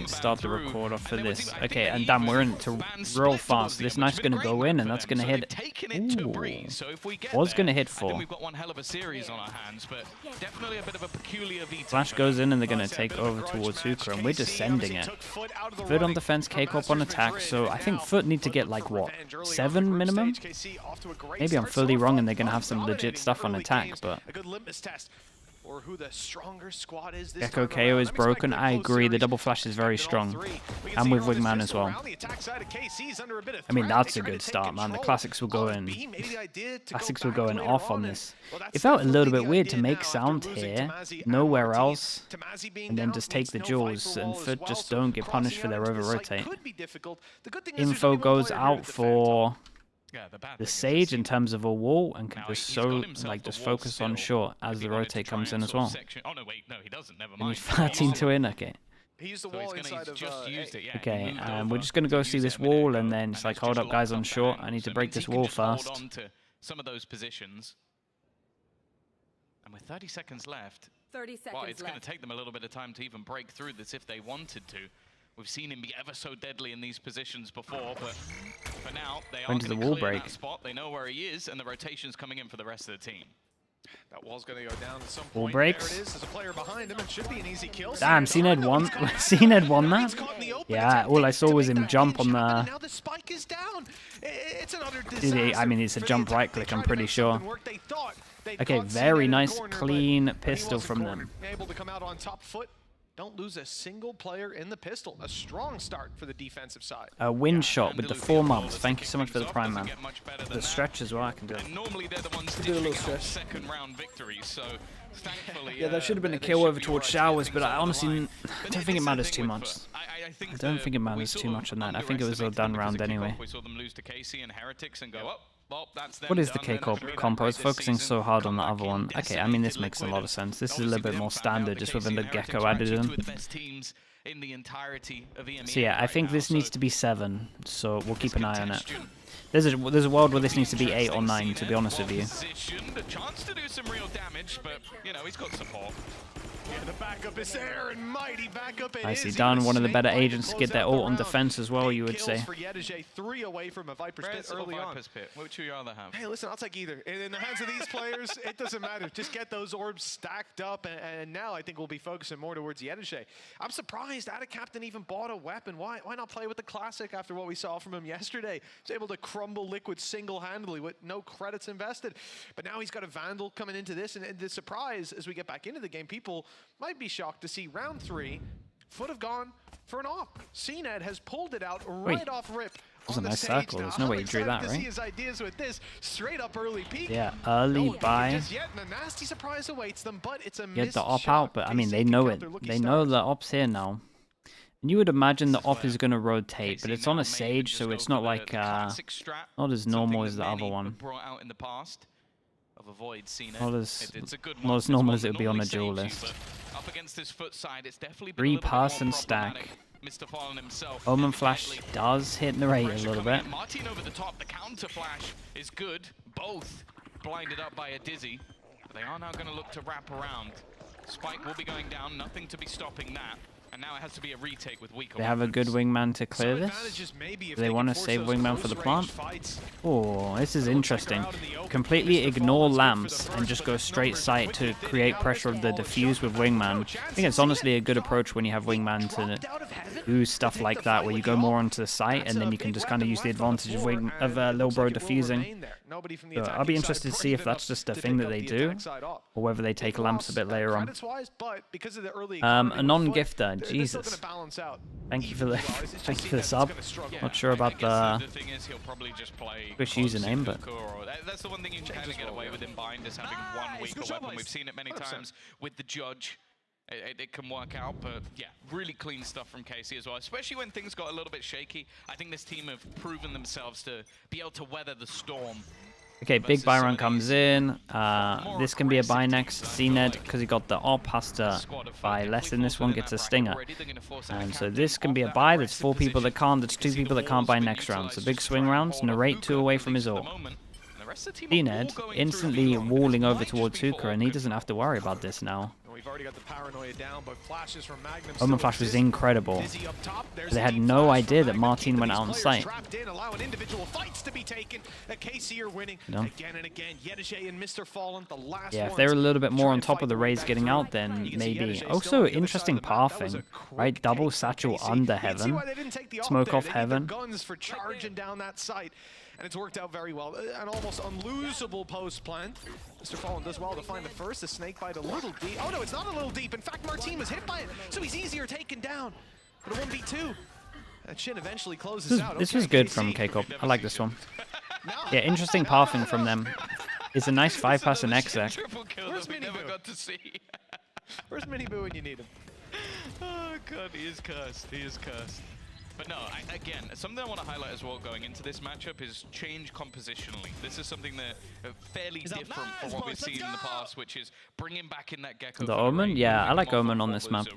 Let's start the record off for this. Okay, and damn, we're into real fast. This knife's going to go in, and that's going to hit. Ooh. Was going to hit 4. Flash goes in, and they're going to take over towards Hooker, and we're just sending it. FUT on defense, K-Corp on attack, so I think FUT need to get, like, what, 7 minimum? Maybe I'm fully wrong, and they're going to have some legit stuff on attack, but... Gecko KO is broken. I agree. The double flash is very strong. And with Wingman as well. I mean, that's a good start, man. The classics will go in. Classics will go in off on this. It felt a little bit weird to make sound here, nowhere else, and then just take the jewels, and FUT just don't get punished for their over-rotate. Info goes out for... the Sage in terms of a wall, and can just just focus on short as the rotate comes in as well. And he's 13 to win, okay. Okay, we're just gonna go see this wall, and then it's like, hold up guys on short, I need to break this wall fast. Some of those positions. And with 30 seconds left, well, it's going to take them a little bit of time to even break through this if they wanted to. We've seen him be ever so deadly in these positions before, but for now, they are going to clear that spot. They know where he is, and the rotation's coming in for the rest of the team. That wall's going to go down at some point. Wall breaks. There it is. There's a player behind him, and should be an easy kill. Damn, CNED won. CNED won that? Yeah, all I saw was him jump on the... Now the spike is down. It's another disaster. I mean, it's a jump right click, I'm pretty sure. Okay, very nice, clean pistol from them. Able to come out on top foot. Don't lose a single player in the pistol. A strong start for the defensive side. A win shot with the 4 months. Thank you so much for the prime, man. The stretch as well, I can do it. Normally they're the ones do a little stretch. Second round victories, so thankfully, yeah, that should have been a kill over towards Showers, but I honestly don't think it matters too much. I don't think it matters too much on that. I think it was a done round anyway. We saw them lose to Casey and Heretics and go up. Well, what is the K-Corp compo? I was focusing so hard on the other one. Okay, I mean, this makes a lot of sense. This is a little bit more standard, just with the Gecko added in. So yeah, I think this needs to be 7, so we'll keep an eye on it. There's a world where this needs to be 8 or 9, to be honest with you. Nicely done. One of the better agents to get their ult on defense as well, you would say. Which would you rather have? Hey, listen, I'll take either. In the hands of these players, it doesn't matter. Just get those orbs stacked up, and now I think we'll be focusing more towards Yedishe. I'm surprised Ada Captain even bought a weapon. Why not play with the Classic after what we saw from him yesterday? He's able to crumble Liquid single-handedly with no credits invested. But now he's got a Vandal coming into this, and the surprise as we get back into the game, people might be shocked to see round 3, FUT have gone for an op. CNED has pulled it out right off rip. That was a nice circle. There's no way he drew that, right? Yeah, early buy. Get the op out, but I mean, they know it. They know the op's here now. And you would imagine the op is going to rotate, but it's on a Sage, so it's not like, not as normal as the other one. Not as normal as it would be on a duel list. 3-person stack. Omen Flash does hit the rate a little bit. Martin over the top, the counter flash is good. Both blinded up by a Dizzy. But they are now going to look to wrap around. Spike will be going down, nothing to be stopping that. And now it has to be a retake with weaker. They have a good wingman to clear this. Do they want to save wingman for the plant? Oh, this is interesting. Completely ignore lamps and just go straight sight to create pressure of the diffuse with wingman. I think it's honestly a good approach when you have wingman to do stuff like that, where you go more onto the site and then you can just kind of use the advantage of Lil Bro diffusing. So I'll be interested to see if that's just a thing that they do, or whether they take lamps a bit later on. A non-gifter, Jesus. Thank you for the sub. Not sure about the Twitch username, but that's the one thing you can kind of get away with in bind, is having one weaker weapon. We've seen it many times with the Judge. It can work out, but yeah, really clean stuff from Casey as well, especially when things got a little bit shaky. I think this team have proven themselves to be able to weather the storm. Okay, big buy run comes in. This can be a buy next. CNED, because he got the op, has to buy less in this one, gets a stinger. And so this can be a buy. There's 4 people that can't. There's 2 people that can't buy next round. So big swing rounds. Narrate 2 away from his ult. CNED instantly walling over towards Hooker, and he doesn't have to worry about this now. we've already got the paranoia down, but flashes from Magnum. Omen Flash was incredible. They had no idea that Martin went out on site. Allowing individual fights to be taken. KC are winning again and again. Yedeje and Mr. Fallen, the last yeah, if they were a little bit more on top of the Rays getting out, then maybe. Also, interesting pathing, right? Double satchel under Heaven, smoke off Heaven. Guns for charging down that site. And it's worked out very well. An almost unlosable post plan. Mr. Fallen does well to find the first. The snake bite a little deep. Oh no, it's not a little deep. In fact, Martin was hit by it, so he's easier taken down. But a 1v2. That Shin eventually closes out. This was good from K-Corp. I like this one. Yeah, interesting pathing from them. It's a nice 5-pass and exec. Triple kill that we never got to see. Where's Miniboo when you need him? Oh god, he is cursed. He is cursed. But no, again, something I want to highlight as well going into this matchup is change compositionally. This is something that fairly different from what we've seen in the past, which is bringing back in that Gecko. The Omen? Yeah, I like Omen on this map.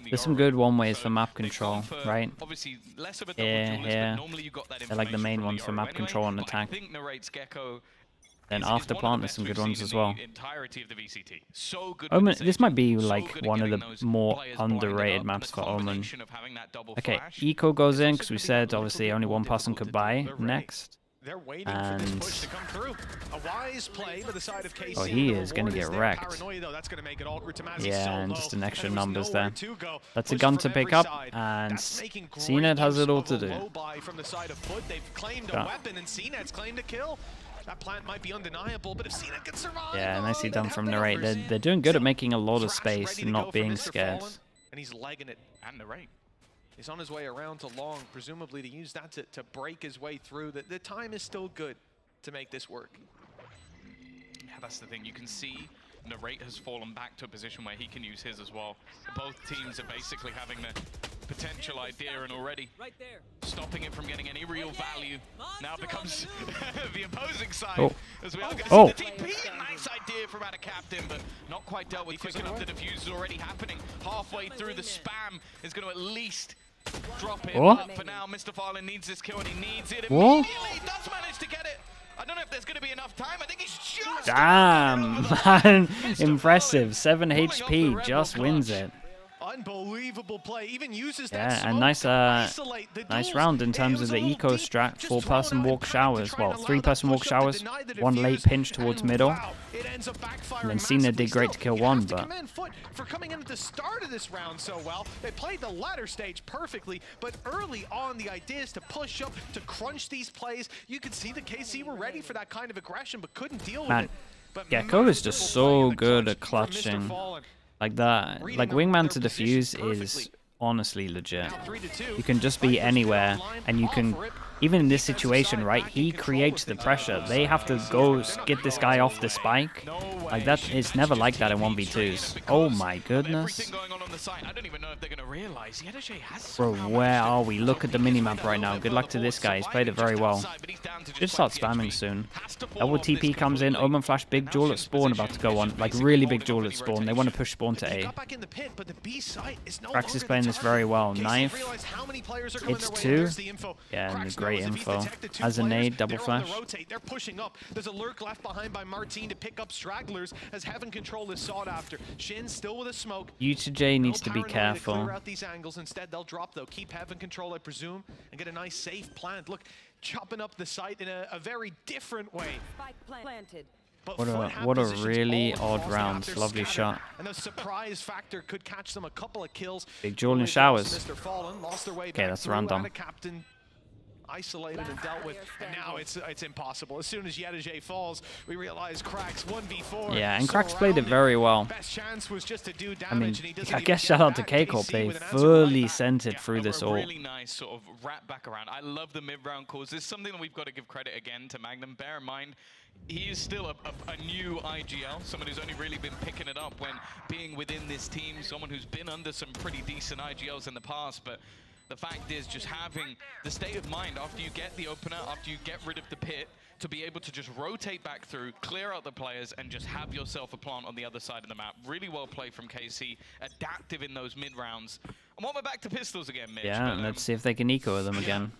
There's some good one-ways for map control, right? Obviously, less of a Here. They're like the main ones for map control and attack. I think narrates Gecko. Then after plant, there's some good ones as well. So Omen, this might be like one of the more underrated maps for Omen. Okay, Eco goes in because we said obviously only one person could buy next. They're waiting for this push to come through. A wise play by the side of KC. Oh, he is going to get wrecked. That's going to make it awkward to yeah, and just an extra numbers there. That's a gun to pick up, and CNET has it all to do. From the side of FUT, they've claimed a weapon, and CNET's claimed a kill. That plant might be undeniable, but if CNET can survive... Yeah, nicely done from Narrate. They're doing good at making a lot of space and not being scared. And he's legging it. And Narrate. He's on his way around to long, presumably to use that to break his way through. The time is still good to make this work. Yeah, that's the thing. You can see Narrate has fallen back to a position where he can use his as well. Both teams are basically having the potential idea and already stopping it from getting any real value. Now becomes the opposing side as we are going to see the TP. Nice idea from out of Captain, but not quite dealt with quick enough. The defuse is already happening. Halfway through, the spam is going to at least drop it. But for now, Mr. Fallen needs this kill and he needs it immediately. He does manage to get it. I don't know if there's going to be enough time. I think he's just... Damn, man. Impressive. 7 HP, just wins it. Unbelievable play. Even uses that and nice round in terms of the eco strat. 4-person walk showers. Well, 3-person walk showers. 1 late pinch towards middle. And then Cena did great to kill 1, but for coming in at the start of this round so well, they played the latter stage perfectly. But early on, the idea is to push up, to crunch these plays. You could see the KC were ready for that kind of aggression, but couldn't deal with it. But Gecko is just so good at clutching. Like that, like wingman to defuse is honestly legit. You can just be anywhere, and you can, even in this situation, right, he creates the pressure. They have to go get this guy off the spike. Like that, it's never like that in 1v2s. Oh my goodness. Bro, where are we? Look at the minimap right now. Good luck to this guy. He's played it very well. Should start spamming soon. Double TP comes in. Omen Flash, big duel at spawn about to go on. Like really big duel at spawn. They want to push spawn to A. Krax is playing this very well. Knife. It's 2. Yeah, and great info. As a nade, double flash. They're pushing up. There's a lurk left behind by Martin to pick up stragglers as Heaven control is sought after. Shin still with a smoke. U2J needs to be careful. Clear out these angles. Instead, they'll drop though. Keep Heaven control, I presume, and get a nice safe plant. Look, chopping up the site in a very different way. What a really odd round. Lovely shot. And the surprise factor could catch them a couple of kills. Big duel in showers. Okay, that's the round done. Isolated and dealt with, and now it's impossible. As soon as Yedeje falls, we realize Krax 1v4. Yeah, and Krax played it very well. Best chance was just to do damage, I mean, and he doesn't I guess shout out to K-Corp. They fully sent it through this ult. Really nice sort of wrap back around. I love the mid-round calls. There's something that we've got to give credit again to Magnum. Bear in mind, he is still a new IGL, someone who's only really been picking it up when being within this team, someone who's been under some pretty decent IGLs in the past, but the fact is just having the state of mind after you get the opener, after you get rid of the pit, to be able to just rotate back through, clear out the players, and just have yourself a plant on the other side of the map. Really well played from KC, adaptive in those mid-rounds. And while we're back to pistols again, Mitch. Yeah, let's see if they can eco them again.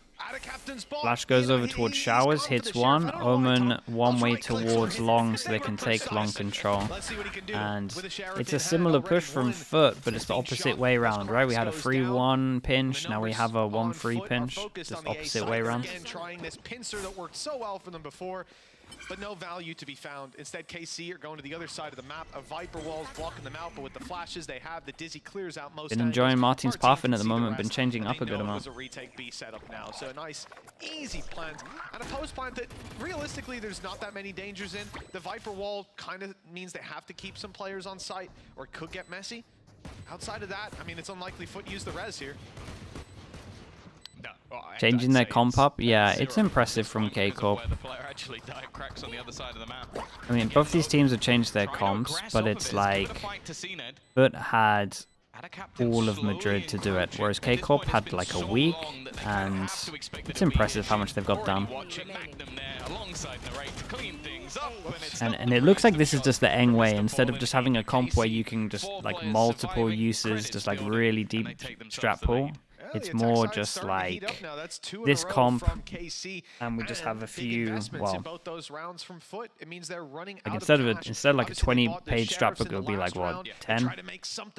Flash goes over towards Showers, hits one. Omen one way towards Long so they can take Long control. And it's a similar push from FUT, but it's the opposite way around, right? We had a 3-1 pinch, now we have a 1-3 pinch. Just opposite way around. Trying this pincer that worked so well for them before, but no value to be found. Instead, KC are going to the other side of the map. A Viper wall's blocking them out, but with the flashes they have, the Dizzy clears out most. Been enjoying Martin's pathing at the moment, been changing up a good amount. A retake B setup now, so a nice, easy plant. And a post plant that, realistically, there's not that many dangers in. The Viper wall kind of means they have to keep some players on site, or it could get messy. Outside of that, I mean, it's unlikely FUT use the res here. Changing their comp up, yeah, it's impressive from K-Corp. I mean, both these teams have changed their comps, but it's like FUT had all of Madrid to do it, whereas K-Corp had like a week, and it's impressive how much they've got done. And it looks like this is just the Eng way, instead of just having a comp where you can just like multiple uses, just like really deep strat pool. It's more just like this comp, and we just have a few, well, like instead of like a 20-page strat book, it'll be like, what, 10?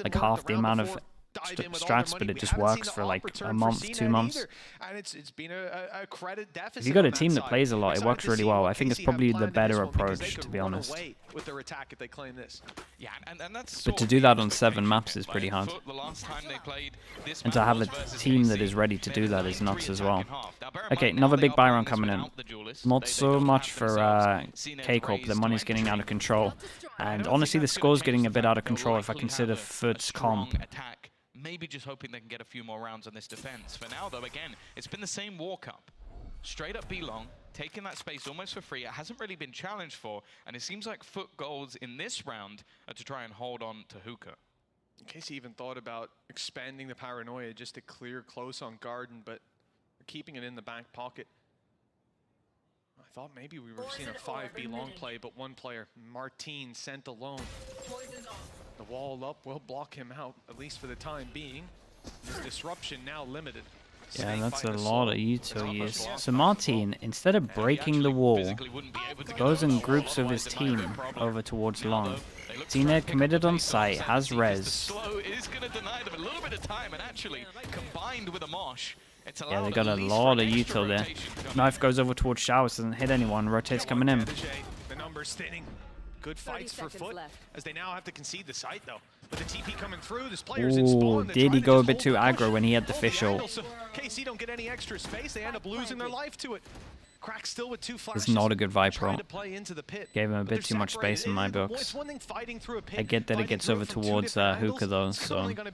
Like half the amount of strats, but it just works for like a month, 2 months. If you got a team that plays a lot, it works really well. I think it's probably the better approach, to be honest. But to do that on 7 maps is pretty hard. And to have a team that is ready to do that is nuts as well. Okay, another big buy round coming in. Not so much for K-Corp, the money's getting out of control. And honestly, the score's getting a bit out of control if I consider FUT's comp. Maybe just hoping they can get a few more rounds on this defense. For now, though, again, it's been the same walk-up. Straight up B-long, taking that space almost for free. It hasn't really been challenged for, and it seems like FUT goals in this round are to try and hold on to Hookah. Casey even thought about expanding the paranoia just to clear close on Garden, but keeping it in the back pocket. I thought maybe we were seeing a 5B long play, but one player, Martin, sent alone. The wall up will block him out, at least for the time being. His disruption now limited. Yeah, that's a lot of util use. So Martin, instead of breaking the wall, goes and groups with his team over towards Long. Tina committed on site, has res. Yeah, they got a lot of util there. Knife goes over towards Showers, doesn't hit anyone, rotates coming in. The numbers thinning. Good fights for FUT, as they now have to concede the site, though. But the TP coming through, this player's in spawn. Did he go a bit too aggro when he had the fish ult? KC don't get any extra space, they end up losing their life to it. Crack still with 2 flashes. It's not a good Viper ult. Gave him a bit too much space in my books. I get that it gets over towards Hookah though, so... You can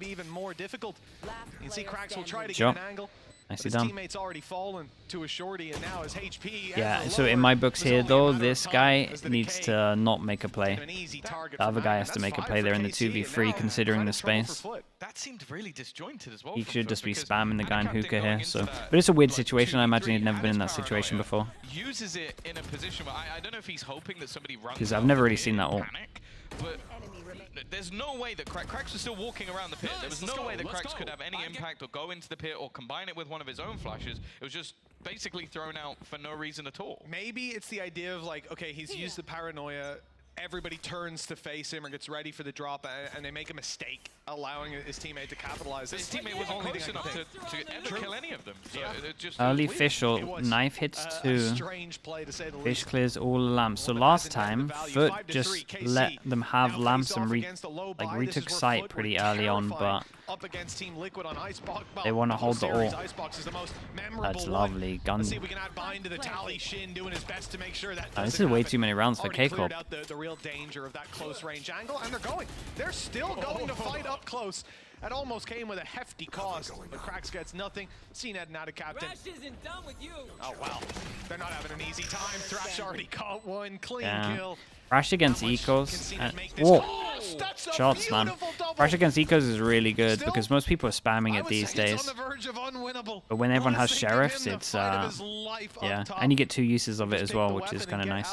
see Cracks will try to get an angle. Nicely done. Teammates already fallen to a shorty, and now his HP. Yeah, so in my books here though, this guy needs to not make a play. The other guy has to make a play there in the 2v3, considering the space. That seemed really disjointed as well. He should just be spamming the guy in Hookah here. So, but it's a weird situation. I imagine he'd never been in that situation before. Uses it in a position where I don't know if he's hoping that somebody runs. Because I've never really seen that ult. But there's no way that Cracks was still walking around the pit. There was no way that Cracks could have any impact or go into the pit or combine it with one of his own flashes. It was just basically thrown out for no reason at all. Maybe it's the idea of like, okay, he's used the paranoia. Everybody turns to face him or gets ready for the drop, and they make a mistake, allowing his teammate to capitalize. His teammate wasn't close enough to ever kill any of them. So just early fish ult, knife hits 2, fish clears all the lamps. So last time, FUT just let them have lamps and retook site pretty early on, but they want to hold the ult. That's lovely. Gun. This is way too many rounds for K-Corp. Danger of that close range angle, and they're still going to fight up close. That almost came with a hefty cost, but Cracks gets nothing. CNED not a captain. Oh wow, they're not having an easy time. Thrash already caught one clean kill. Crash against Ecos. Whoa! Shots, man. Crash against Ecos is really good because most people are spamming it these days. But when everyone has sheriffs, it's yeah, and you get 2 uses of it as well, which is kind of nice.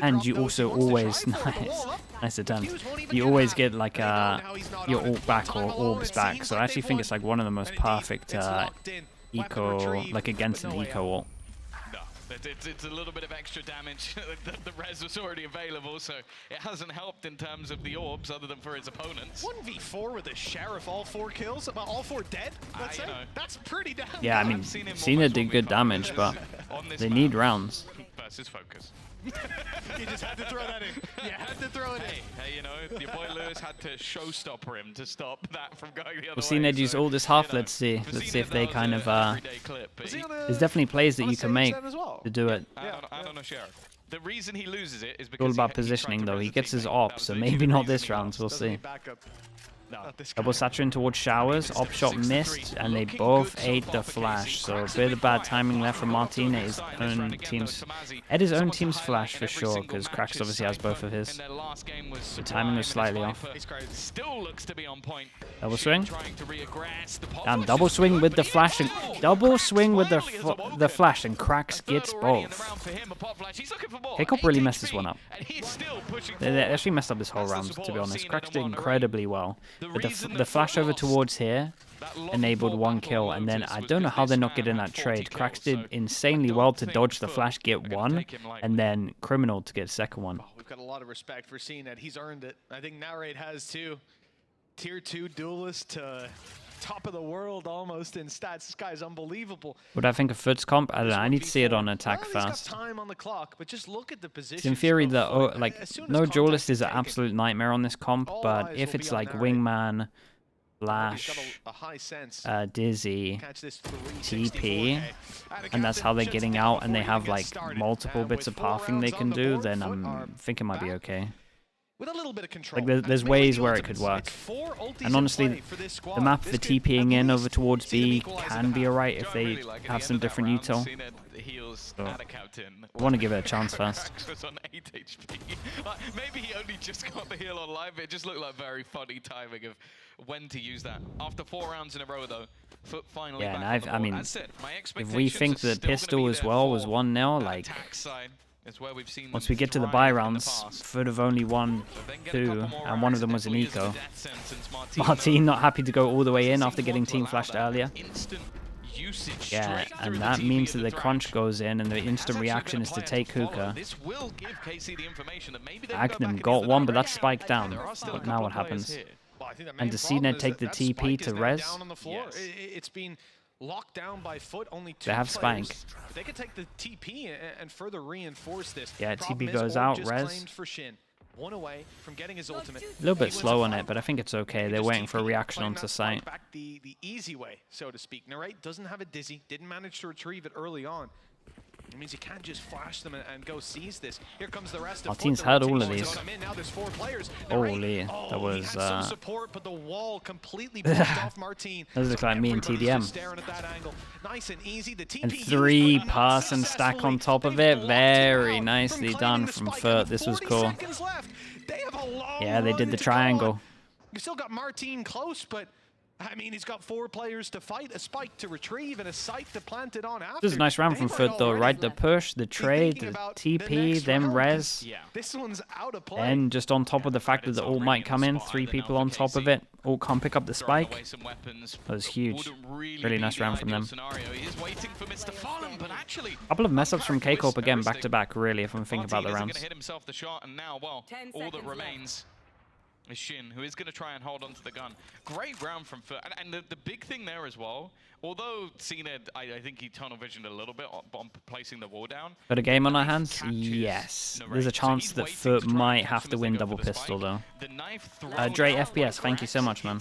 And you also always nice attempt. You always get like your ult back or orbs back. So I actually think it's like one of the most perfect eco, like against an eco ult. No, it's a little bit of extra damage. The res was already available, so it hasn't helped in terms of the orbs other than for his opponents. 1v4 with a Sheriff, all 4 kills, about all 4 dead, let's say. That's pretty damn good. Yeah, I mean, Cena did good damage, but they need rounds. Versus focus. You just had to throw that in. You had to throw it in. Hey, you know, your boy Lewis had to showstopper him to stop that from going the other way. We've seen Ed use all this half. Let's see if they kind of. There's definitely plays that you can make to do it. I don't know, Sheriff. The reason he loses it is because It's all about positioning, though. He gets his op, so maybe not this round. We'll see. Double Saturn towards Showers, op shot missed, and they both ate the flash. So a bit of bad timing left from Martin. His own team's, Ed's own team's flash for sure, because Krax obviously has both of his. The timing was slightly off. Still looks to be on point. Double swing. And double swing with the flash. And double swing with the flash, and Krax gets both. K-Cop really messed this one up. They actually messed up this whole round, to be honest. Krax did incredibly well. But the flash over towards here enabled 1 kill, and then I don't know how they're not getting that trade. Krax did insanely well to dodge the flash, get 1, and then Criminal to get 2nd one. We've got a lot of respect for seeing that. He's earned it. I think Narrate has too. Tier 2 duelist to top of the world almost in stats. This guy's unbelievable. What I think of FUT's comp? I don't know. I need to see it on attack fast. Time on the clock, but just look at the position. In theory, no duelist is an absolute nightmare on this comp, but if it's like Wingman, Flash, Dizzy, TP, and that's how they're getting out, and they have like multiple bits of pathing they can do, then I think it might be okay. With a little bit of control. Like there's ways where it could work. And honestly, the map for TPing in over towards B can be alright if they have some different util. So, I want to give it a chance first. Maybe he only just got the heal on live. It just looked like very funny timing of when to use that. After 4 rounds in a row, though, FUT finally back on the board. I mean, if we think that Pistol as well was 1-0, like, once we get to the bye rounds, FUT have only won 2, and one of them was an eco. Martin not happy to go all the way in after getting team flashed earlier. Yeah, and that means that the crunch goes in, and the instant reaction is to take Hookah. Magnum got 1, but that's spiked down. But now what happens? And does CNED take the TP to res? It's been locked down by FUT, only 2 They have Spike. They could take the TP and further reinforce this. Yeah, TP goes out, res. 1 away from getting his ultimate. A little bit slow on it, but I think it's okay. They're waiting for a reaction onto site. Back the easy way, so to speak. Narrate doesn't have a Dizzy, didn't manage to retrieve it early on. It means you can't just flash them and go seize this. Here comes the rest of Martin's had all of these. Now there's 4 players. Holy, that was some support, but the wall completely blocked off Martin. Those look like me and TDM. Staring at that angle. Nice and easy. The TP and 3 pass and stack on top of it. Very nicely done from FUT. This was cool. Yeah, they did the triangle. You still got Martin close, but I mean, he's got 4 players to fight, a spike to retrieve, and a site to plant it on after. This is a nice round from FUT, though, right? The push, the trade, the TP, then res. Yeah. This one's out of play. And just on top of the fact that the ult might come in, 3 people on top of it. Ult can't pick up the spike. That was huge. Really nice round from them. Couple of mess-ups from K-Corp again, back-to-back, really, if I'm thinking about the rounds. All that remains is Shin, who is going to try and hold on to the gun. Great round from FUT. And the big thing there as well, although CNED, I think he tunnel visioned a little bit on placing the wall down. Got a game on our hands? Yes. There's a chance that FUT might have to win double pistol, though. Dre FPS, thank you so much, man.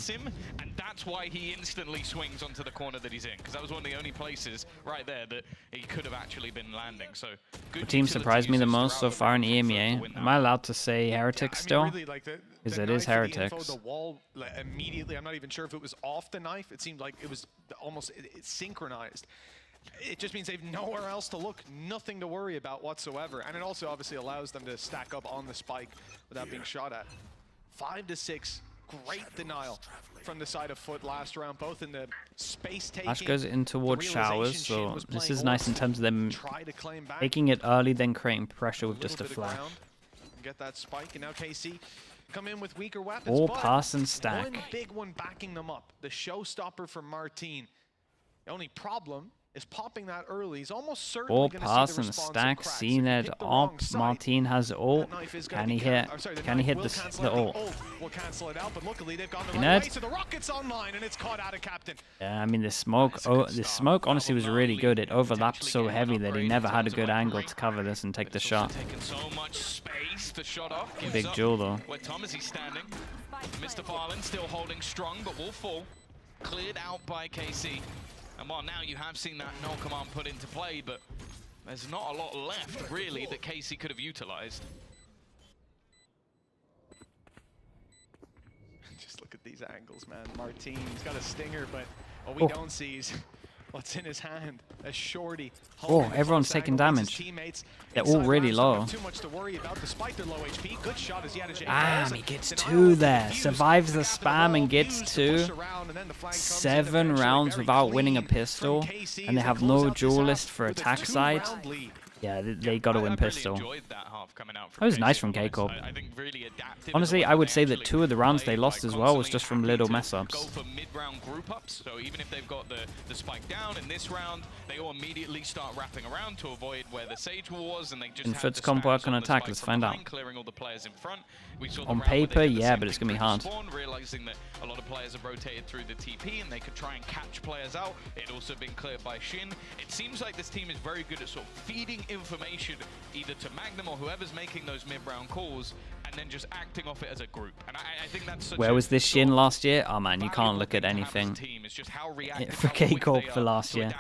And that's why he instantly swings onto the corner that he's in, because that was one of the only places right there that he could have actually been landing. So the team surprised me the most so far in EMEA. Am I allowed to say Heretics still? Because it is Heretics. The wall immediately. I'm not even sure if it was off the knife. It seemed like it was almost it's synchronized. It just means they've nowhere else to look, nothing to worry about whatsoever. And it also obviously allows them to stack up on the spike without being shot at. 5 to 6, great denial from the side of FUT last round, both in the space taking. Flash goes in towards Showers, so this is nice in terms of them taking it early, then creating pressure with just a flash. Get that spike, and now KC come in with weaker weapons. All pass and stack. One big one backing them up. The showstopper from Martin. The only problem is popping that early. He's almost certainly Ball going to pass see the and response stack. CNED up. Martin has ult. Can he hit? Can he hit the ult? Will cancel it out, but luckily they've gone the CNED. right way, so the rocket's online and it's caught out of Captain. Yeah, I mean the smoke. Oh, the smoke honestly was really good. It overlapped so heavy that he never had a good angle to cover this and take the shot. So much space. The shot off. Big jewel though. Where Tom is he standing? Mr. Farland still holding strong, but will fall. Cleared out by KC. And while now you have seen that no command put into play, but there's not a lot left, really, that KC could have utilized. Just look at these angles, man. Martin, he's got a stinger, but what we don't see is what's in his hand. A shorty. Oh, everyone's taking damage. They're all really low. Too much to worry about despite their low HP. Good shot as he gets 2 there. Survives the spam and gets 2. 7 rounds without winning a pistol. And they have no duelist for attack side. Yeah, they got to win pistol. That was nice from Keiko. Honestly, I would say that 2 of the rounds they lost as well was just from little mess-ups. Go for mid-round group ups, so even if they've got the spike down in this round, they all immediately start wrapping around to avoid where the Sage was, and they just have FUT's comp work on attack. Let's find out. Clearing all the players in front. On paper, yeah, but it's gonna be hard. Realizing that a lot of players have rotated through the TP and they could try and catch players out. It also been cleared by Shin. It seems like this team is very good at sort of feeding information either to Magnum or whoever's making those mid-round calls, and then just acting off it as a group. And I think that's such Where was this Shin last year? Oh man, you can't look at anything. For K-Corp for last year.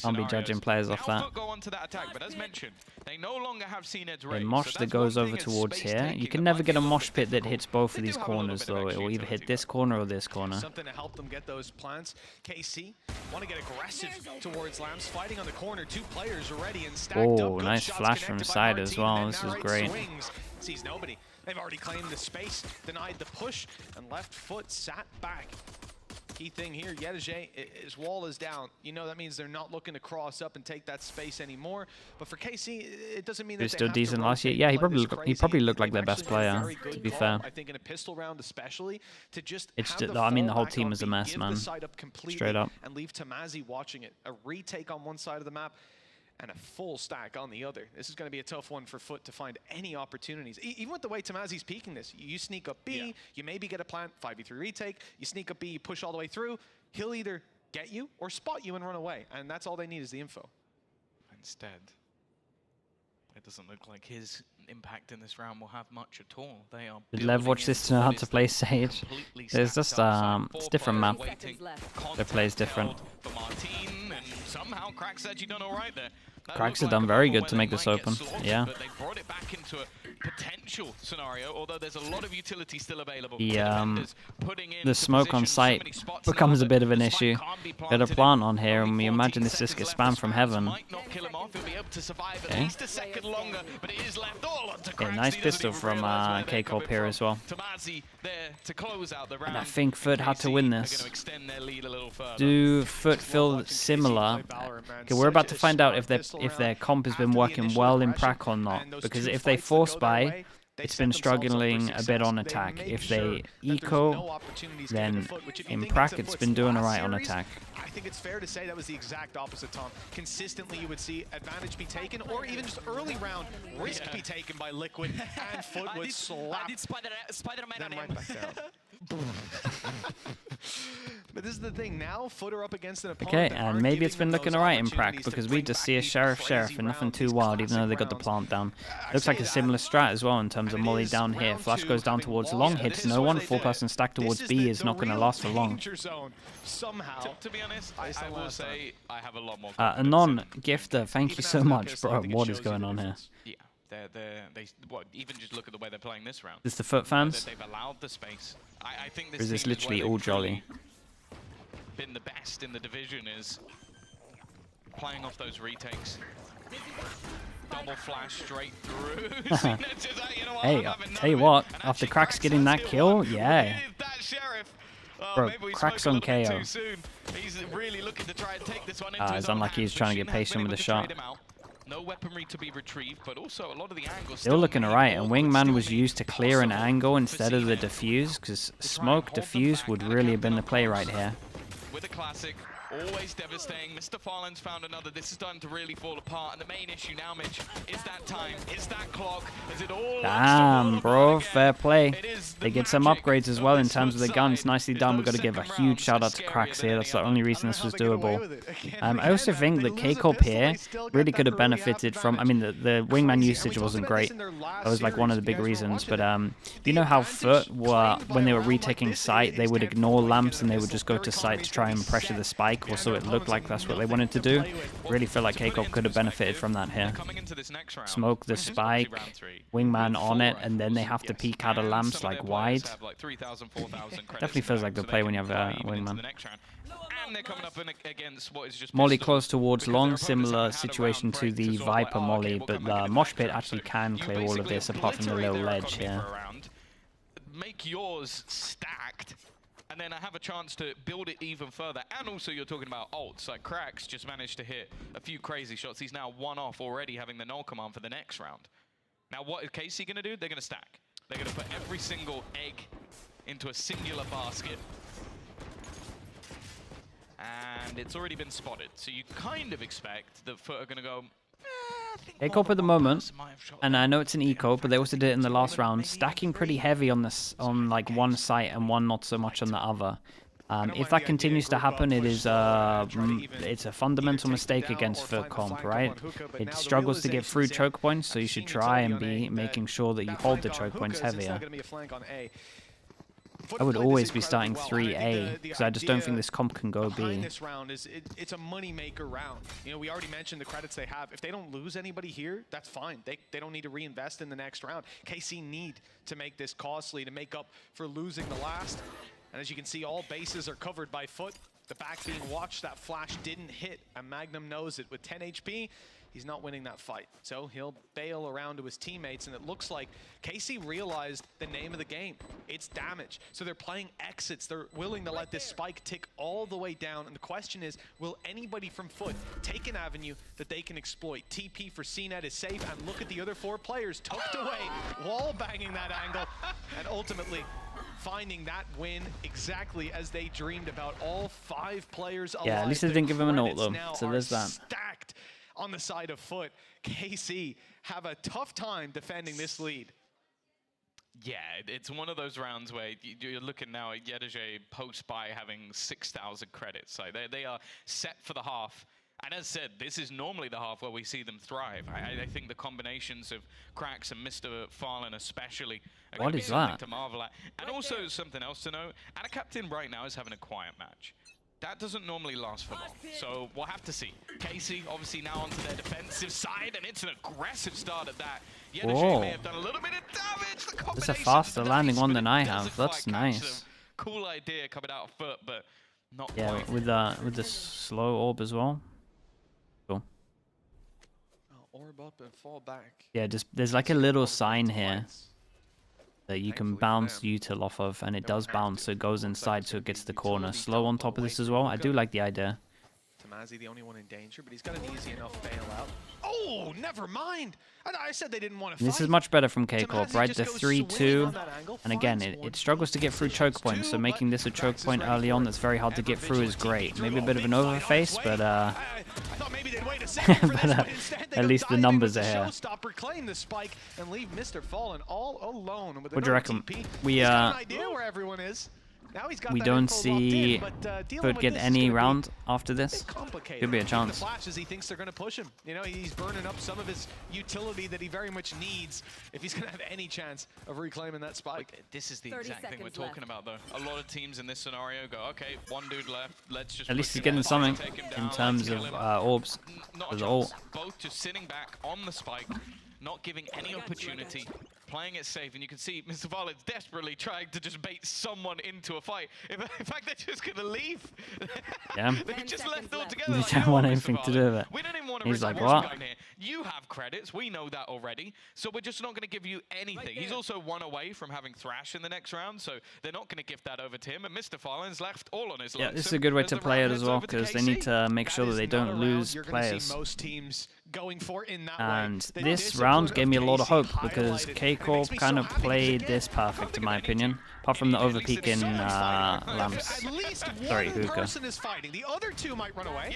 Can't be judging players off that. Go on to that attack, but as mentioned, they no longer have CNED's A mosh that goes over towards here. You can never get a mosh pit that hits both of these corners though. It will either hit this corner or this corner. Something to help them get those plants. KC want to get aggressive towards Lambs, fighting on the corner. 2 players already and stacked up. Oh, nice flash from the side as well. This is great. Sees nobody. They've already claimed the space, denied the push, and left foot sat back. Key thing here, Yedege, his wall is down. You know that means they're not looking to cross up and take that space anymore. But for KC, it doesn't mean that he's still decent last year. Yeah, he probably looked like their best player. To be fair, I think in a pistol round especially, to just I mean the whole team was a mess, man. Straight up. And leave Tamazi watching it. A retake on one side of the map and a full stack on the other. This is going to be a tough one for FUT to find any opportunities. Even with the way Tamazi's peeking this, you sneak up B, you maybe get a plant, 5v3 retake, you sneak up B, you push all the way through, he'll either get you or spot you and run away, and that's all they need is the info. Instead, it doesn't look like his impact in this round will have much at all. They are. Did Lev watch this to know how to play Sage? There's just it's different map. Their play is different. Somehow Cracks actually done all right there. Cracks have done very good to make this open. Yeah. But they brought it back into a potential scenario, although there's a lot of utility still available. The smoke on site becomes a bit of an issue. Got a plant on here, and we imagine this just gets spammed from heaven. Okay, nice pistol from K-Corp here as well. And I think FUT had to win this. Do FUT feel similar? Okay, we're about to find out if their comp has been working well in prac or not. Because if they force buy, it's been struggling a bit on attack. If they eco, then in prac it's been doing alright on attack. I think it's fair to say that was the exact opposite, Tom. Consistently, you would see advantage be taken, or even just early round risk be taken by Liquid, and FUT would slap them right back down. But this is the thing, now FUT are up against an opponent. Okay, and maybe it's been looking alright in prac, because we just see a Sheriff and nothing too wild, even though they got the plant down. Looks like a similar strat as well in terms of molly down here. Flash goes down towards long, hits no one. 4-person stack towards B is not going to last for long. Somehow, to be honest, I will say I have a lot more. Anon Gifter, thank you so much, bro. What is going on here? Yeah, they even just look at the way they're playing this round. Is this the FUT fans? They've allowed the space. I think this or is this literally all jolly? Been the best in the division is playing off those retakes. Double flash straight through. Hey, I'll tell you what, after Cracks getting that kill, yeah. Bro, Cracks on KO. He's really looking to try and take this one it's unlucky he's trying to get patient with the shot. No weaponry to be retrieved, but also a lot of the angles. Still looking alright, and Wingman was used to clear an angle instead of the defuse, because smoke defuse would really have been the play right here. With a classic, Always devastating. Mr. Fallen's found another. This is starting to really fall apart. And the main issue now, Mitch, is that time. Is that clock. Is it all? Damn, bro. Fair play. They get some upgrades as well in terms of the guns. Nicely done. We've got to give a huge shout out to Cracks here. That's the only reason this was doable. I also think that K-Corp here really could have benefited from... I mean, the wingman usage wasn't great. That was like one of the big reasons. But you know how FUT were, when they were retaking site, they would ignore lamps and they would just go to site to try and pressure the spike, or so it looked like that's what they wanted to do. Really feel like K-Corp could have benefited from that here. Smoke the spike, wingman on it, and then they have to peek out of lamps like wide. Definitely feels like the play when you have a wingman. Molly close towards long, similar situation to the Viper Molly, but the Mosh Pit actually can clear all of this apart from the little ledge here. Make yours stacked, and then I have a chance to build it even further. And also you're talking about ults, like Cracks just managed to hit a few crazy shots. He's now one off already, having the null command for the next round. Now what is KC gonna do? They're gonna stack. They're gonna put every single egg into a singular basket. And it's already been spotted, so you kind of expect that FUT are gonna go, K-Corp at the moment, and I know it's an eco, but they also did it in the last round, stacking pretty heavy on this, on like one site and one not so much on the other. If that continues to happen, it is it's a fundamental mistake against FUT comp, right? It struggles to get through choke points, so you should try and be making sure that you hold the choke points heavier. I would always be starting 3A, because I just don't think this comp can go B. This round is it's a money maker round. You know, we already mentioned the credits they have. If they don't lose anybody here, that's fine. They don't need to reinvest in the next round. KC need to make this costly to make up for losing the last. And as you can see, all bases are covered by FUT. The back being watched, that flash didn't hit, and Magnum knows it. With 10 HP, he's not winning that fight. So he'll bail around to his teammates, and it looks like KC realized the name of the game. It's damage. So they're playing exits. They're willing to let this spike tick all the way down. And the question is, will anybody from FUT take an avenue that they can exploit? TP for CNET is safe, and look at the other 4 players tucked away, wall banging that angle, and ultimately finding that win exactly as they dreamed about. All 5 players alive. Yeah, at least they didn't give him an ult though, so there's that. Stacked on the side of FUT. KC have a tough time defending this lead. Yeah, it's one of those rounds where you're looking now at Yedeje post-buy having 6,000 credits. Like they are set for the half. And as said, this is normally the half where we see them thrive. I think the combinations of Cracks and Mr. Fallen especially are going to be something to marvel at. And also something else to know, Ada Captain right now is having a quiet match. That doesn't normally last for long, so we'll have to see. KC obviously now onto their defensive side, and it's an aggressive start at that. Yedeje may have done a little bit of damage. It's a faster landing one than I have. That's nice. Cool idea coming out of FUT, but not quite. With the slow orb as well. Cool. Orb up and fall back. Yeah, just there's like a little sign here that you can bounce util off of, and it does bounce, so it goes inside, so it gets the corner. Slow on top of this as well. I do like the idea. Tamazi the only one in danger, but he's got an easy enough bailout. Oh, never mind. I said they didn't want to fight. This is much better from K-Corp, right? The 3-2, and again, it struggles to get through choke points, so making this a choke point early on that's very hard to get through is great. Maybe a bit of an overface, but at least the numbers are here. What do you reckon? We don't see FUT get any round after this. Could be a chance. He thinks they're going to push him. You know, he's burning up some of his utility that he very much needs if he's going to have any chance of reclaiming that spike. This is the exact thing we're talking about, though. A lot of teams in this scenario go, okay, one dude left, let's just... At least he's getting something in terms of orbs. Both just sitting back on the spike, not giving any opportunity, playing it safe, and you can see Mr. Fallen's desperately trying to just bait someone into a fight. In fact, they're just going to leave. Yeah. They just left altogether. They don't want anything to do with it. We don't even want to He's like, what? You have credits. We know that already. So we're just not going to give you anything. He's also 1 away from having Thrash in the next round, so they're not going to give that over to him. And Mr. Fallen's left all on his Yeah, legs. this is a good way to play it as well, because they need to make sure that they don't lose players. Most teams going for in that And way. this round gave me a lot of hope, because K-Corp kind of played this perfect, in my opinion. Apart from the overpeak in Lamps. Sorry, One Hookah. person is fighting. The other two might run away.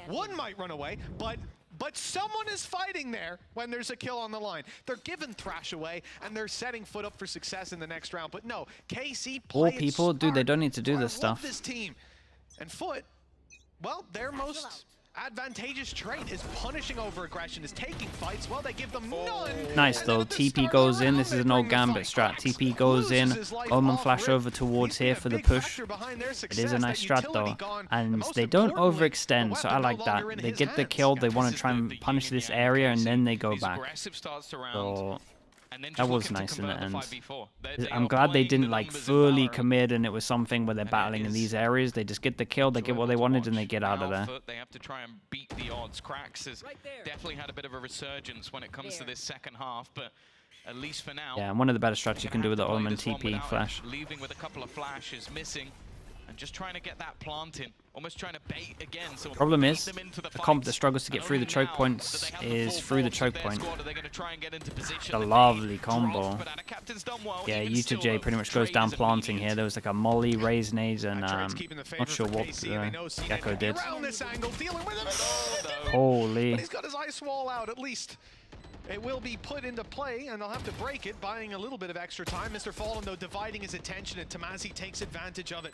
One might run away, but someone is fighting there when there's a kill on the line. They're giving Thrash away, and they're setting FUT up for success in the next round. But no, KC All play people, dude, they don't need to do this stuff. This team. And FUT, well, their most advantageous trait is punishing over aggression, is taking fights. Well, they give them none. Nice though, TP goes in. This is an old Gambit strat. TP goes in, Omen flash over towards here for the push. It is a nice strat though, and they don't overextend, so I like that. They get the kill, they want to try and punish this area, and then they go back. So that was nice in the end. I'm glad they didn't like fully commit and it was something where they're battling in these areas. They just get the kill, they get what they wanted, and they get out of there. They have to try and beat the odds. Cracks has definitely had a bit of a resurgence when it comes to this second half, but at least for now. Yeah, and one of the better strats you can do with the Omen TP flash. Leaving with a couple of flashes missing, and just trying to get that plant in. Almost trying to bait again. So problem is, a comp that struggles to get through the choke points is through the choke point. A lovely combo. Yeah, U2J pretty much goes down planting here. There was like a molly, raise nades, and not sure what Gecko did. Holy. But he's got his ice wall out at least. It will be put into play, and they'll have to break it, buying a little bit of extra time. Mr. Fallen, though, dividing his attention, and Tamazi takes advantage of it.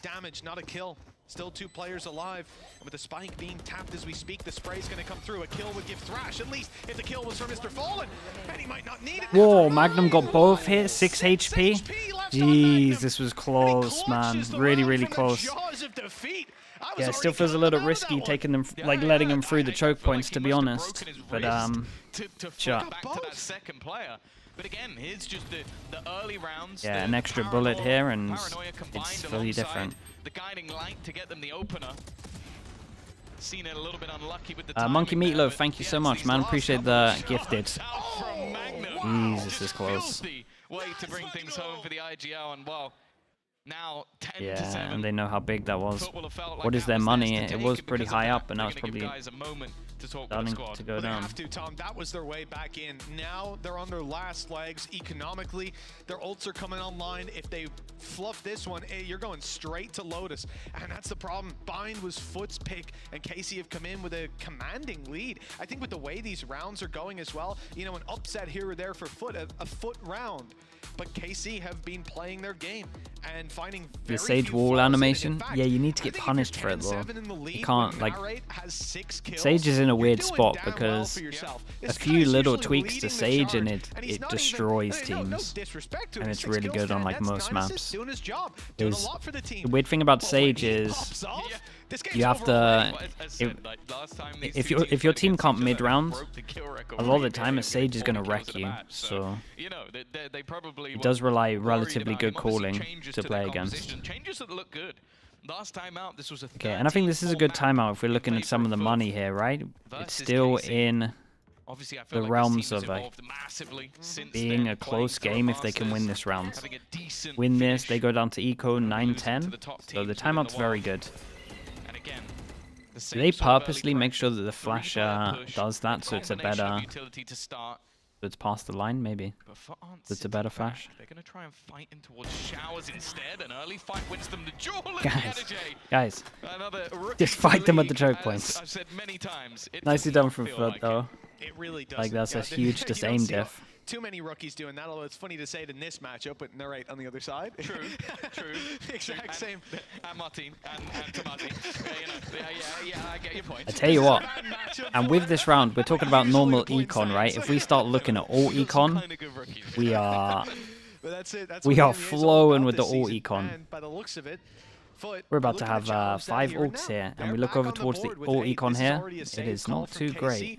Damage, not a kill. Still 2 players alive. And with the spike being tapped as we speak, the spray's going to come through. A kill would give Thrash, at least if the kill was for Mr. Fallen. And he might not need it. Whoa, Magnum got both hit, 6 HP. Jeez, this was close, man. Really, really close. Yeah, it still feels a little risky taking them, like letting them through the choke points, to be honest. But sure. Back to that second player. But again, here's just the early rounds. Yeah, an extra bullet here, and it's fully different. The guiding light to get them the opener. Seen it a little bit unlucky with the Monkey Meatloaf, thank you so much, man. Appreciate the gifted. Jesus, this is close. Way to bring things home for the IGL, and well, now 10 to 7. Yeah, and they know how big that was. What is their money? It was pretty high up, and now it's probably starting to go down. Tom, that was their way back in. Now they're on their last legs economically. Their ults are coming online. If they fluff this one, you're going straight to Lotus, and that's the problem. Bind was FUT's pick, and KC have come in with a commanding lead. I think with the way these rounds are going as well, you know, an upset here or there for FUT, a FUT round. But KC have been playing their game and finding the Sage wall animation. Yeah, you need to get punished for it though. You can't, like, Sage is in a weird spot because a few little tweaks to Sage and it destroys teams, and it's really good on like most maps. The weird thing about Sage is you have to, if your team can't mid round, a lot of the time a Sage is going to wreck you, so it does rely relatively good calling to play against. Okay, and I think this is a good timeout if we're looking at some of the money here, right? It's still in the realms of being a close game if they can win this round. Win this, they go down to eco 9-10, so the timeout's very good. Do they purposely make sure that the flash does that so it's a better... So it's past the line, maybe? So it's a better flash? They're going to try and fight in towards showers instead. An early fight wins them the jewel and the Guys, just fight them at the choke points. I've said many times, Nicely done from FUT, though. It really does. Like, that's a huge just aim diff. Too many rookies doing that, although it's funny to say it in this matchup, but they're right on the other side. True, true. Exact same. And Martin, and Tomati. Yeah, I get your point. I tell you what, and with this round, we're talking about normal econ, right? If we start looking at all econ, we are flowing with the all econ. We're about to have 5 orcs here, and we look over towards the all econ here. It is not too great.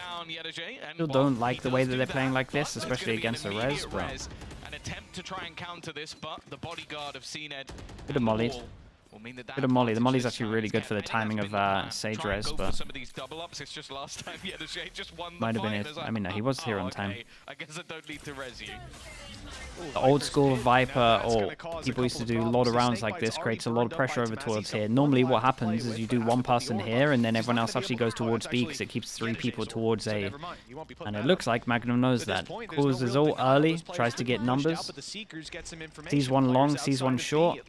down Yedeje, and Still don't like the way that they're playing like this, especially against the res, but an attempt to try and counter this, but the bodyguard of CNED could have mollied. will mean that Bit of molly. The advantage molly's this actually time really is good for the getting timing of Sage try and res, go but for some of these double ups. It's just last time Yedushay just won the might have been fight. it. It's like, I mean, no, he was here on time. okay, I guess I don't need to res you. The old school Viper or people used to do a lot of rounds like this creates a lot of pressure over towards here. Normally what happens is you do one person here and then everyone else actually goes towards B because it keeps 3 people towards A. And it looks like Magnum knows that. Calls his ult early, tries to get numbers. Sees one long, sees one short.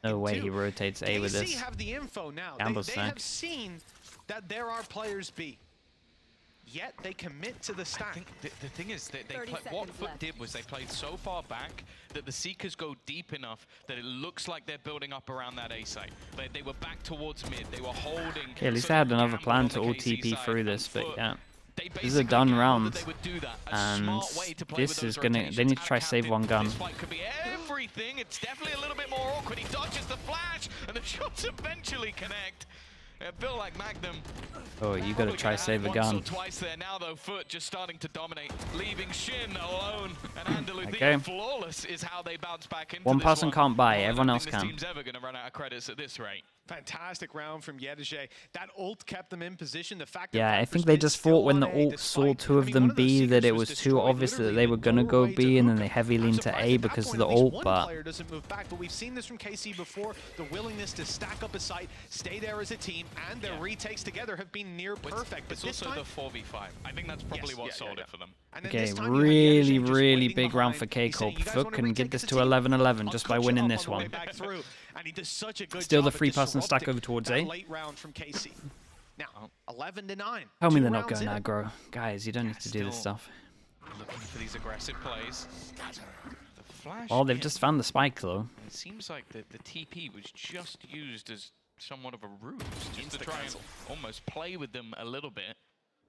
No way he rotates A with this. Gamble stack. That there are players B. Yet they commit to the stack. I think the thing is, what FUT did was they played so far back that the Seekers go deep enough that it looks like they're building up around that A site. They were back towards mid. They were holding. Okay, at least they had another plan to ult TP through this, but yeah. This is a done round, and this is gonna. They need to try save one gun. This fight could be everything. It's definitely a little bit more awkward. He dodges the flash, and the shots eventually connect. Bill like Magnum. Oh, you gotta try save a gun. Twice there now though. FUT just starting to dominate, leaving Shin alone. And Andalusia Okay. flawless is how they bounce back into One this person one. can't buy, I everyone don't else think this can. team's ever gonna run out of credits at this rate. Fantastic round from Yedushay. That ult kept them in position. The fact Yeah, that I think they just thought when the ult saw 2 of them B that it was too obvious that they were gonna go B, and then they heavy leaned to A because of the ult, but we've seen this from KC before. The willingness to stack up a site, stay there as a team, and their retakes together have been near perfect. But It's this also time, the 4v5. I think that's probably what sold it for them. And then okay, this time you had really, Yedushay just really waiting big round behind. for He's K-Corp. saying, "You guys FUT wanna can retake get this as a to team? 11-11 I'll just by coach you winning up this on the way one. back through." And he does such a good Still the job at 3-person stack over disrupting towards that A. late round from KC. Now, 11-9. Tell me 2 they're not rounds going in. aggro. Guys, you don't need to do this Still stuff. Looking for these aggressive plays. The flash. Well, they've again. just found the spike, though. It seems like the TP was just used as somewhat of a ruse, just to try and almost play with them a little bit.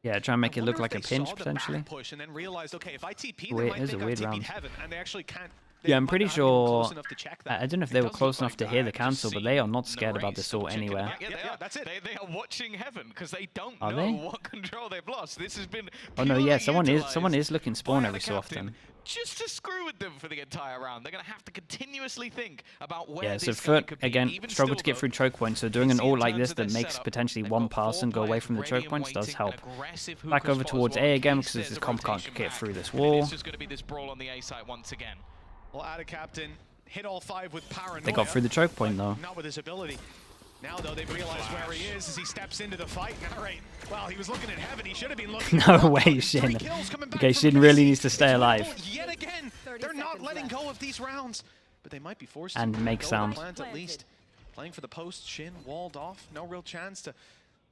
Yeah, try and make I it look wonder like a if they pinch, saw the back potentially. push and then realized, okay, if I TP, Weird- they might it is think a I weird TP'd round. heaven, and they actually can't. Yeah, I'm might pretty not have been close sure. enough to check I that. don't know if It they were does close look enough like to that. hear the Just cancel, but see they are not scared about Narrate's this double ult checking anywhere. back. Yeah, Yeah, that's it. They are watching heaven because they don't Are know they? what control they've lost. This has been. Oh no, yeah, purely someone is looking spawn by every the so captain, often. Just to screw with them for the entire round. They're going to have to continuously think about where Yeah, so this guy FUT, could be. again, Even struggled to still, get through though, choke points, so doing an KC in ult like terms this of their that makes setup, potentially they've one got 4 person go away players from the ready choke and points does waiting, help. an aggressive Back hookah over spot as towards well. A again Case because there's this a comp can't rotation get back. through this And wall. It's just going to be this brawl on the A site once again. Well, Ada Captain hit all 5 with paranoia. They got through the choke point, though. Not with his ability. Now, though, they've realized where he is as he steps into the fight. All right. Well, he was looking at heaven. He should have been looking. No way, Shin. Okay, Shin really needs to stay alive. Yet again, they're not letting go of these rounds, but they might be forced And to make go sound. plans at least. Playing for the post, Shin walled off. No real chance to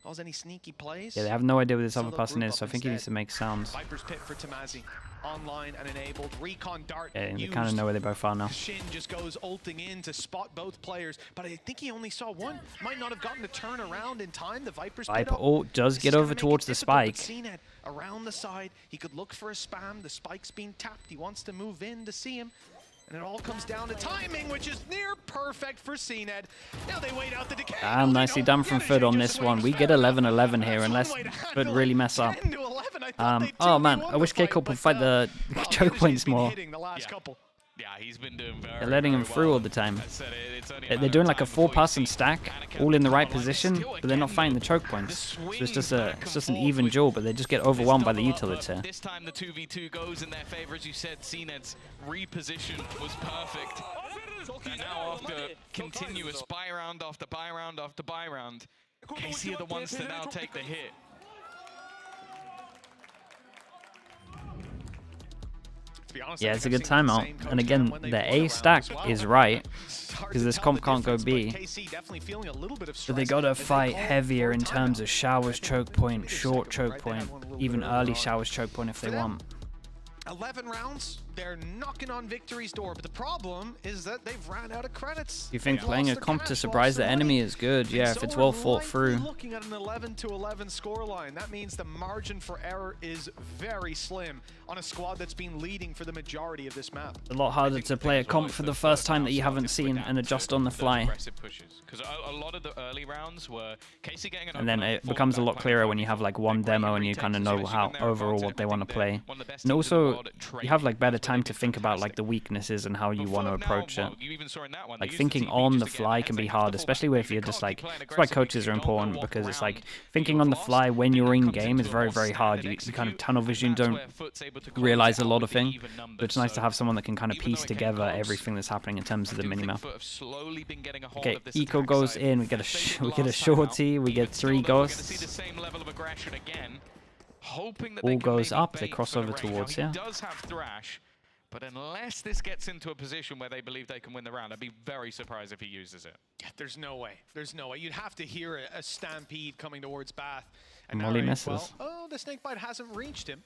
cause any sneaky plays. Yeah, they have no idea where this So other they'll person group is, so I up think he needs instead. to make sounds. Viper's Pit for Tamazi. Online and enabled. Recon Dart Yeah, they used. kind of know where they both are now. Shin just goes ulting in to spot both players, but I think he only saw one. Might not have gotten to turn around in time. The Viper's Pit Viper up. ult does This get is gonna over make it towards the difficult, but spike. CNED around the side. He could look for a spam. The spike's being tapped. He wants to move in to see him. And it all comes down to timing, which is near perfect for CNED. Now they wait out the decay. Ah, nicely done from FUT on this one. We get 11-11 here, unless FUT really mess up. Oh man, I wish K-Corp would fight the choke points more. Yeah, he's been doing very, They're letting him very through well. all the time. I said it's only a They're matter doing of like a time before you 4-person see stack, Anakin all in the right come online. position, Still but they're not again, fighting the choke the points. So it's swings just back it's and just an forth even with duel, but they just get this overwhelmed by the double up, utilities but here. This time the 2v2 goes in their favor. As you said, CNED's reposition was perfect. And now after continuous buy round after buy round after buy round, KC are the ones to now take the hit. Yeah, it's a good timeout. And again, the A stack is right, because this comp can't go B. So they gotta fight heavier in terms of showers choke point, short choke point, even early showers choke point if they want. 11 rounds, they're knocking on victory's door, but the problem is that they've ran out of credits. You think They've playing lost a their comp cash, to lost surprise the their enemy money. is good, yeah, And if it's so well we're thought likely through. looking at an 11-11 scoreline. That means the margin for error is very slim on a squad that's been leading for the majority of this map. A lot harder to play a comp for the first time that you haven't seen and adjust on the fly. Because a lot of the early rounds were KC getting an And then open it up becomes a full lot back clearer line when you have like for one great demo and you retakes, kind of know especially how when they're overall advanced. what they I want to think play. they're one of the best And teams in the also, world at you have like better time to think about like the weaknesses and how you want to approach it. Like thinking on the fly can be hard, especially if you're just like, that's why coaches are important, because it's like thinking on the fly when you're in game is very, very hard. You kind of tunnel vision, don't realize a lot of things, but it's nice to have someone that can kind of piece together everything that's happening in terms of the minimap. Okay, Eco goes in, we get a shorty, we get 3 ghosts. All goes up, they cross over towards here. But unless this gets into a position where they believe they can win the round, I'd be very surprised if he uses it. Yeah, there's no way. There's no way. You'd have to hear a stampede coming towards Bath. And Molly misses. Well, oh, the snakebite hasn't reached him.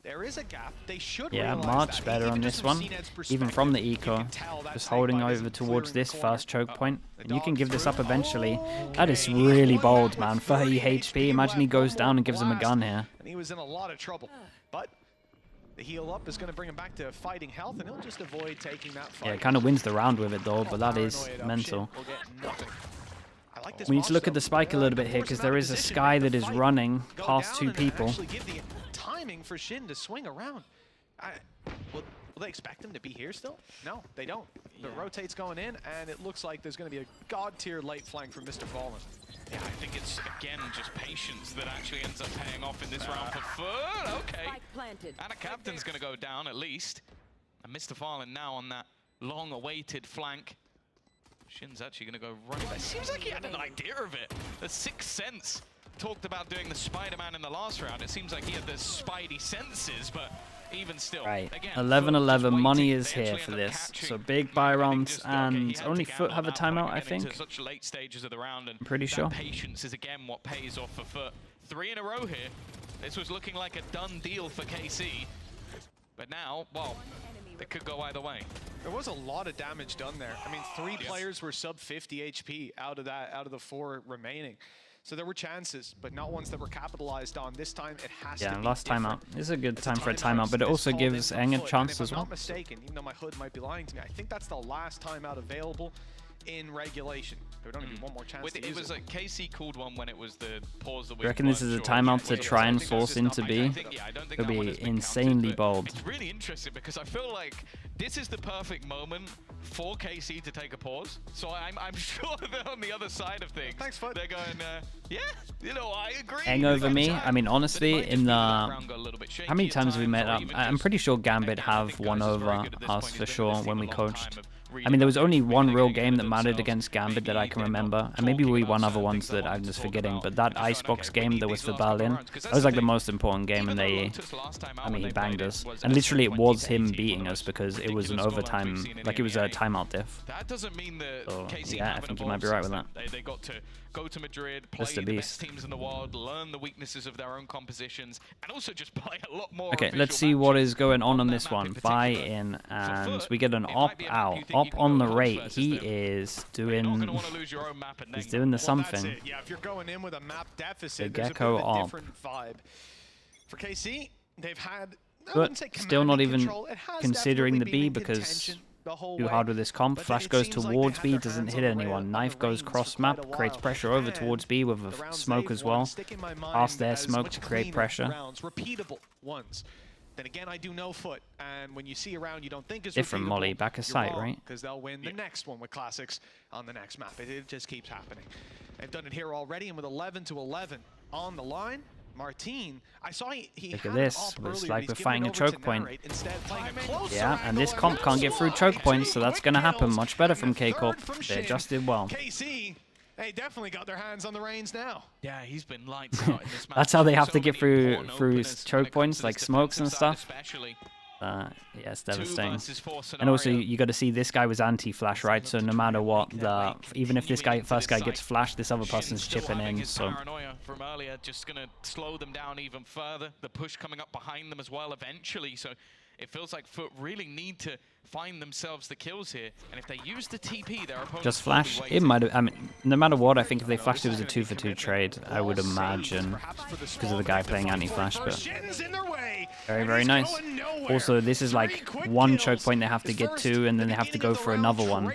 There is a gap. They should much better on this one. Even from the eco, just holding over towards this first choke point. And you can give this up eventually. That is really bold, man. 30 HP. Imagine he goes down and gives him a gun here. And he was in a lot of trouble. But the heal up is going to bring him back to fighting health, and he'll just avoid taking that fight. Yeah, it kind of wins the round with it though, but that is mental. We need to look at the spike a little bit here, because there is a Sky that is running past 2 people. Timing for Shin to swing around. Will they expect him to be here still? No, they don't. The rotate's going in, and it looks like there's going to be a god-tier late flank from Mr. Fallen. Yeah, I think it's, again, just patience that actually ends up paying off in this round for FUT. Okay. And a captain's going to go down at least. And Mr. Fallen now on that long-awaited flank. Shin's actually going to go running back. Seems like he had an idea of it. The Sixth Sense talked about doing the Spider-Man in the last round. It seems like he had the Spidey senses, but even still. Right, 11-11, money is here for this. So big buy rounds, and only FUT have a timeout, I think. Such late stages of the round, and I'm pretty sure. Patience is again what pays off for FUT. 3 in a row here. This was looking like a done deal for KC. But now, well, it could go either way. There was a lot of damage done there. I mean, 3 players were sub 50 HP out of the 4 remaining. So there were chances, but not ones that were capitalized on. This time it has to be last different. timeout. This is a good time for a timeout, but it also gives Eng a chance as well. If I'm not mistaken, even though my HUD might be lying to me, I think that's the last timeout available in regulation. There would only be one more chance to use it was like KC called one when it was the pause that we. You reckon this is a timeout to try and force into B? It'll be insanely bold. It's really interesting because I feel like this is the perfect moment for KC to take a pause. So I'm sure that on the other side of things, they're going, yeah, you know, I agree. Eng over me. I mean, honestly, in the how many times have we met up? I'm pretty sure Gambit have won over us for sure when we coached. I mean, there was only one real game that mattered against Gambit that I can remember, and maybe we won other ones that I'm just forgetting, but that Icebox game that was for Berlin, that was like the most important game, and I mean, he banged us. And literally it was him beating us because it was an overtime, like it was a timeout diff. So, yeah, I think you might be right with that. They got to go to Madrid, play the best teams in the world, learn the weaknesses of their own compositions, and also just play a lot more. Okay, let's see what is going on this one. Buy in, and we get an op out. Op on the rate. He is doing. He's doing the something. Yeah, if you're going in with a map deficit, the Gecko op. Vibe. For KC, they've had. But still not even considering the B because. Too hard with this comp. Flash goes towards B, doesn't hit anyone. Knife goes cross map, creates pressure over towards B with a smoke as well. Past their smoke to create pressure. Repeatable ones. Then again, I do know FUT, and when you see around, you don't think it's different Molly, back of sight, right? Because they'll win the next one with classics on the next map. It just keeps happening. They've done it here already, and with 11-11 on the line, Martin, I saw he look at this. It's like we're fighting a choke point. Yeah, and this comp can't get through choke points, so that's going to happen. Much better from K-Corp. They adjusted well. KC, they definitely got their hands on the reins now. Yeah, he's been lights out in this match. That's how they have to get through choke points, like smokes and stuff. Yeah, it's devastating. And also, you got to see this guy was anti-flash, right? So no matter what, even if this first guy gets flashed, this other person's chipping in. So paranoia from earlier just gonna slow them down even further. The push coming up behind them as well eventually. So it feels like FUT really need to find themselves the kills here. And if they use the TP, their opponent just flash. It might have. I mean, no matter what, I think if they flashed, it was a 2-for-2 trade. I would imagine because of the guy playing anti-flash, but very, very nice. Also, this is like one choke point they have to get to, and then they have to go for another one.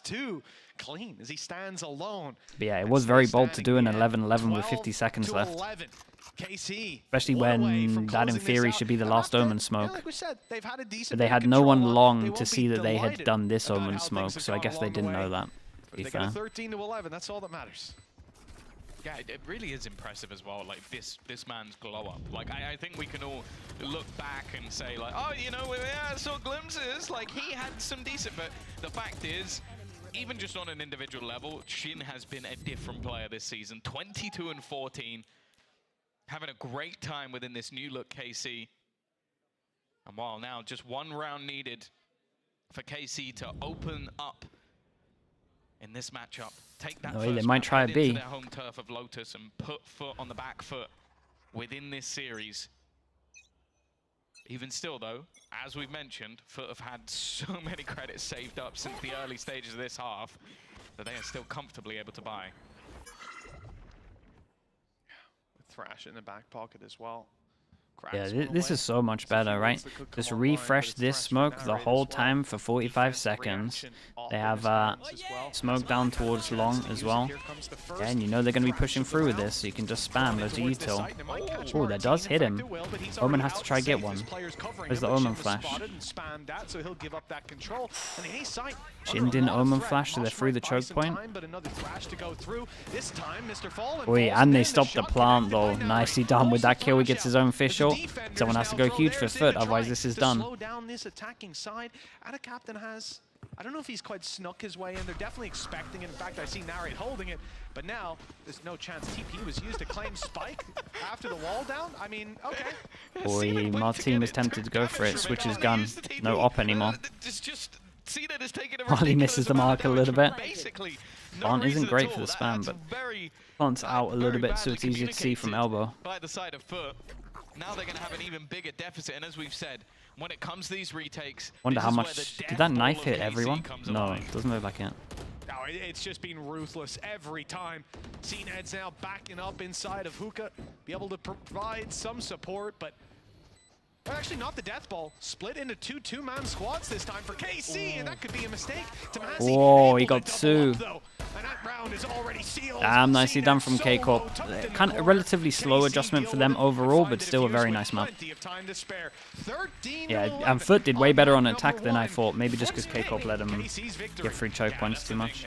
So. Clean as he stands alone. But yeah, it was very bold to do an 11-11 with 50 seconds left. KC, Especially when that in theory should be the last Omen smoke. Like we said, they've had a decent But they bit of had no one control. long They to won't see be that they had delighted done this about Omen how smoke, things have so I gone guess they along the didn't know way. that. To be They got a fair. 13 to 11. That's all that matters. Yeah, it really is impressive as well, like this man's glow up. Like I think we can all look back and say like, oh, you know, yeah, I saw glimpses, like he had some decent, but the fact is, even just on an individual level, Shin has been a different player this season. 22 and 14, having a great time within this new look KC. And while now just one round needed for KC to open up in this matchup, take that they first might map, try head a B. into their home turf of Lotus and put foot on the back foot within this series. Even still though, as we've mentioned, FUT have had so many credits saved up since the early stages of this half that they are still comfortably able to buy. With Thrash in the back pocket as well. Yeah, this is so much better, right? Just refresh this smoke the whole time for 45 seconds. They have smoke down towards long as well. Yeah, and you know they're going to be pushing through with this, so you can just spam those util. Oh, that does hit him. Omen has to try get one. Where's the Omen flash? Shin didn't Omen flash, so they're through the choke point. Wait, and they stopped the plant though. Nicely done with that kill. He gets his own official. Someone has to go huge for FUT, otherwise this is done. Slow down this attacking side. And a captain has, I don't know if he's quite snuck his way in. They're definitely expecting it. In fact, I see Narrate holding it. But now, there's no chance TP was used to claim Spike after the wall down. I mean, okay. Boy, Martin was tempted to go for it. Switches gun. No op anymore. While he misses the mark a little bit. Plant isn't great for the spam, but plant's out a little bit so it's easier to see from elbow. By the side of FUT. Now they're going to have an even bigger deficit, and as we've said, when it comes to these retakes, Wonder how much did that knife hit everyone? No, it doesn't look like it. No, it's just been ruthless every time. Seen heads now backing up inside of Hookah, be able to provide some support, but actually not the death ball. Split into two-man squads this time for KC, and that could be a mistake. Whoa, he got two. And that round is already sealed. Damn, nicely done from K-Corp. Kind of a relatively slow adjustment for them overall, but still a very nice map. Yeah, and FUT did way better on attack than I thought. Maybe just because K-Corp let him get free choke points too much.